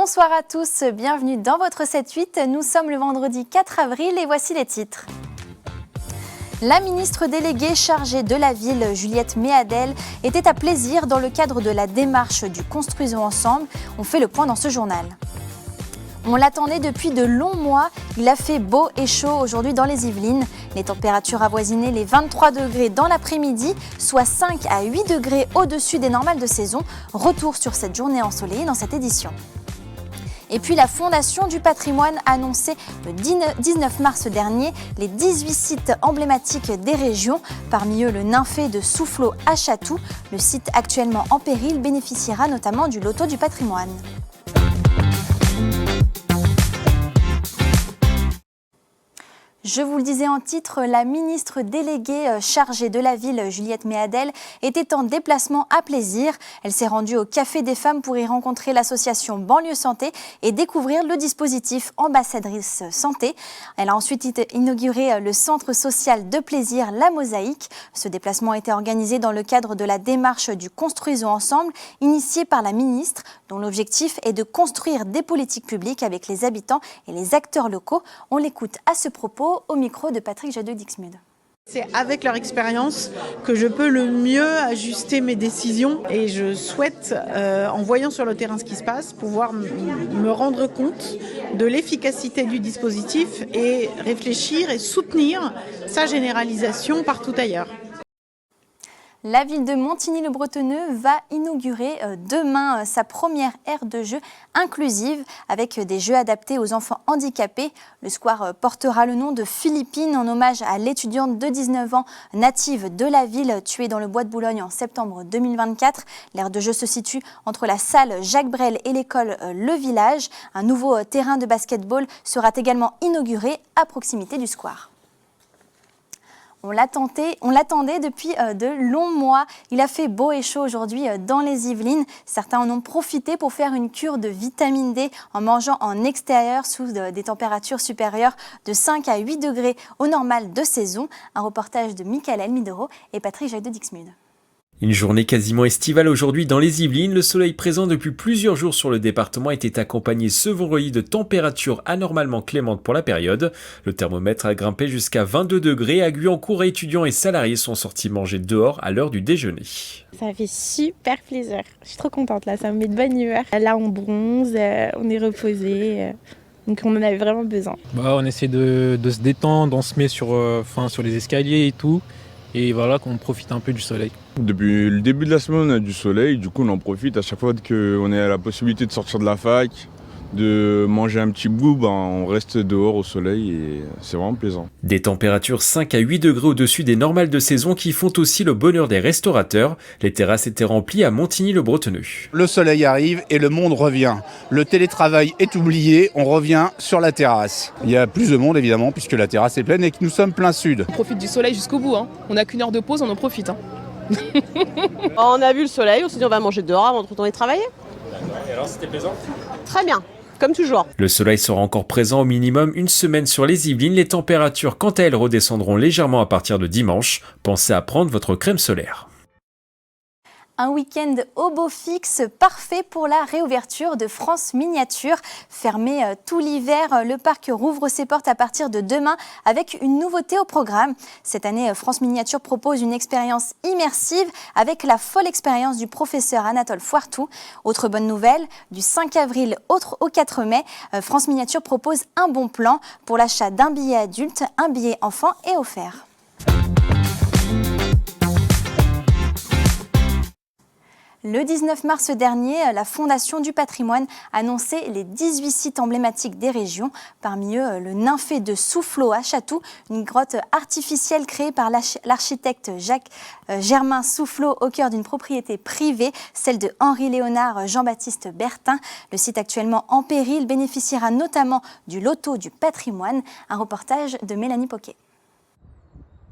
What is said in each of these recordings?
Bonsoir à tous, bienvenue dans votre 7-8. Nous sommes le vendredi 4 avril et voici les titres. La ministre déléguée chargée de la ville, Juliette Méadel, était à Plaisir dans le cadre de la démarche du Construisons ensemble. On fait le point dans ce journal. On l'attendait depuis de longs mois. Il a fait beau et chaud aujourd'hui dans les Yvelines. Les températures avoisinaient les 23 degrés dans l'après-midi, soit 5 à 8 degrés au-dessus des normales de saison. Retour sur cette journée ensoleillée dans cette édition. Et puis la Fondation du patrimoine a annoncé le 19 mars dernier les 18 sites emblématiques des régions. Parmi eux, le Nymphée de Soufflot à Chatou. Le site actuellement en péril bénéficiera notamment du loto du patrimoine. Je vous le disais en titre, la ministre déléguée chargée de la ville, Juliette Méadel, était en déplacement à Plaisir. Elle s'est rendue au Café des Femmes pour y rencontrer l'association Banlieue Santé et découvrir le dispositif Ambassadrice Santé. Elle a ensuite inauguré le centre social de Plaisir, La Mosaïque. Ce déplacement a été organisé dans le cadre de la démarche du Construisons ensemble, initiée par la ministre, dont l'objectif est de construire des politiques publiques avec les habitants et les acteurs locaux. On l'écoute à ce propos au micro de Patrick Jadot-Dixmude. C'est avec leur expérience que je peux le mieux ajuster mes décisions et je souhaite, en voyant sur le terrain ce qui se passe, pouvoir me rendre compte de l'efficacité du dispositif et réfléchir et soutenir sa généralisation partout ailleurs. La ville de Montigny-le-Bretonneux va inaugurer demain sa première aire de jeu inclusive avec des jeux adaptés aux enfants handicapés. Le square portera le nom de Philippine en hommage à l'étudiante de 19 ans native de la ville tuée dans le bois de Boulogne en septembre 2024. L'aire de jeu se situe entre la salle Jacques Brel et l'école Le Village. Un nouveau terrain de basket-ball sera également inauguré à proximité du square. On l'attendait depuis de longs mois. Il a fait beau et chaud aujourd'hui dans les Yvelines. Certains en ont profité pour faire une cure de vitamine D en mangeant en extérieur sous des températures supérieures de 5 à 8 degrés au normal de saison. Un reportage de Michael Midoro et Patrick Jadot-Dixmude. Une journée quasiment estivale aujourd'hui dans les Yvelines. Le soleil présent depuis plusieurs jours sur le département était accompagné ce vendredi de températures anormalement clémentes pour la période. Le thermomètre a grimpé jusqu'à 22 degrés. À Guyancourt, étudiants et salariés sont sortis manger dehors à l'heure du déjeuner. Ça fait super plaisir. Je suis trop contente là, ça me met de bonne humeur. Là on bronze, on est reposé. Donc on en avait vraiment besoin. On essaie de se détendre, on se met sur les escaliers et tout. Et voilà qu'on profite un peu du soleil. Depuis le début de la semaine, on a du soleil, du coup on en profite à chaque fois qu'on a la possibilité de sortir de la fac, de manger un petit bout, on reste dehors au soleil et c'est vraiment plaisant. Des températures 5 à 8 degrés au-dessus des normales de saison qui font aussi le bonheur des restaurateurs. Les terrasses étaient remplies à Montigny-le-Bretonneux. Le soleil arrive et le monde revient. Le télétravail est oublié, on revient sur la terrasse. Il y a plus de monde évidemment puisque la terrasse est pleine et que nous sommes plein sud. On profite du soleil jusqu'au bout, On n'a qu'une heure de pause, on en profite. On a vu le soleil, on s'est dit on va manger dehors avant de retourner travailler. Et alors c'était plaisant ? Très bien. Comme toujours. Le soleil sera encore présent au minimum une semaine sur les Yvelines. Les températures, quant à elles, redescendront légèrement à partir de dimanche. Pensez à prendre votre crème solaire. Un week-end au beau fixe, parfait pour la réouverture de France Miniature. Fermé tout l'hiver, le parc rouvre ses portes à partir de demain avec une nouveauté au programme. Cette année, France Miniature propose une expérience immersive avec la folle expérience du professeur Anatole Foirtou. Autre bonne nouvelle, du 5 avril au 4 mai, France Miniature propose un bon plan pour l'achat d'un billet adulte, un billet enfant est offert. Le 19 mars dernier, la Fondation du patrimoine annonçait les 18 sites emblématiques des régions. Parmi eux, le Nymphée de Soufflot à Chatou, une grotte artificielle créée par l'architecte Germain Soufflot au cœur d'une propriété privée, celle de Henri-Léonard Jean-Baptiste Bertin. Le site actuellement en péril bénéficiera notamment du loto du patrimoine. Un reportage de Mélanie Poquet.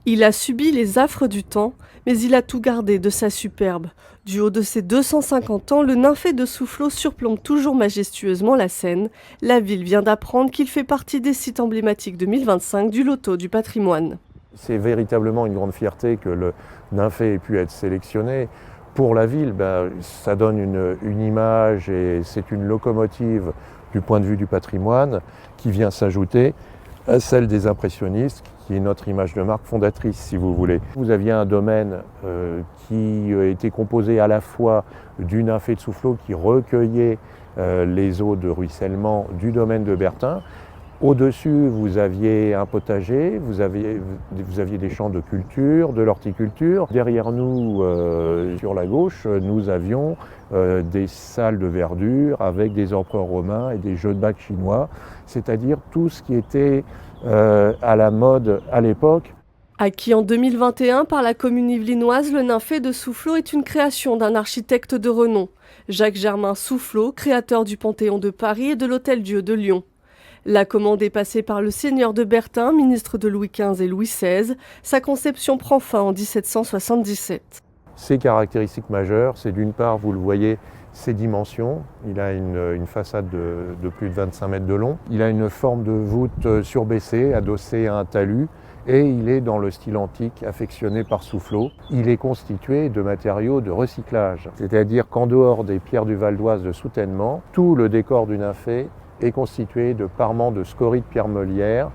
Il a subi les affres du temps, mais il a tout gardé de sa superbe. Du haut de ses 250 ans, le Nymphée de Soufflot surplombe toujours majestueusement la Seine. La ville vient d'apprendre qu'il fait partie des sites emblématiques 2025 du loto du patrimoine. C'est véritablement une grande fierté que le Nymphée ait pu être sélectionné. pour la ville, ça donne une image et c'est une locomotive du point de vue du patrimoine qui vient s'ajouter à celle des impressionnistes, qui est notre image de marque fondatrice, si vous voulez. Vous aviez un domaine qui était composé à la fois du nymphée de Soufflot qui recueillait les eaux de ruissellement du domaine de Bertin. Au-dessus, vous aviez un potager, vous aviez des champs de culture, de l'horticulture. Derrière nous, sur la gauche, nous avions des salles de verdure avec des empereurs romains et des jeux de bacs chinois, c'est-à-dire tout ce qui était à la mode à l'époque. Acquis en 2021 par la commune yvelinoise, le nymphée de Soufflot est une création d'un architecte de renom, Jacques-Germain Soufflot, créateur du Panthéon de Paris et de l'Hôtel-Dieu de Lyon. La commande est passée par le seigneur de Bertin, ministre de Louis XV et Louis XVI. Sa conception prend fin en 1777. Ses caractéristiques majeures, c'est d'une part, vous le voyez, ses dimensions. Il a une façade de plus de 25 mètres de long. Il a une forme de voûte surbaissée, adossée à un talus. Et il est dans le style antique affectionné par Soufflot. Il est constitué de matériaux de recyclage. C'est-à-dire qu'en dehors des pierres du Val d'Oise de soutènement, tout le décor du nymphée est constitué de parements de scories de pierre meulière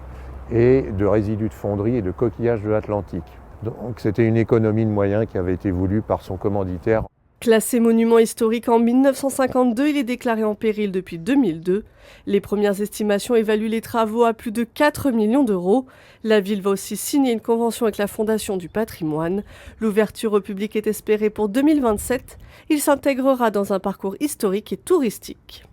et de résidus de fonderie et de coquillages de l'Atlantique. Donc c'était une économie de moyens qui avait été voulue par son commanditaire. Classé monument historique en 1952, il est déclaré en péril depuis 2002. Les premières estimations évaluent les travaux à plus de 4 millions d'euros. La ville va aussi signer une convention avec la Fondation du patrimoine. L'ouverture au public est espérée pour 2027. Il s'intégrera dans un parcours historique et touristique.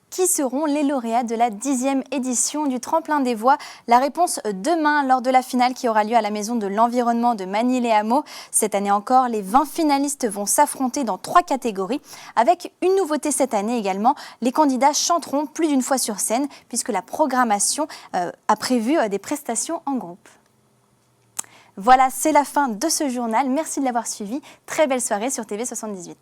Qui seront les lauréats de la 10e édition du Tremplin des Voix? La réponse demain lors de la finale qui aura lieu à la Maison de l'Environnement de Magny-les-Hameaux. Cette année encore, les 20 finalistes vont s'affronter dans 3 catégories. Avec une nouveauté cette année également, les candidats chanteront plus d'une fois sur scène puisque la programmation a prévu des prestations en groupe. Voilà, c'est la fin de ce journal. Merci de l'avoir suivi. Très belle soirée sur TV78.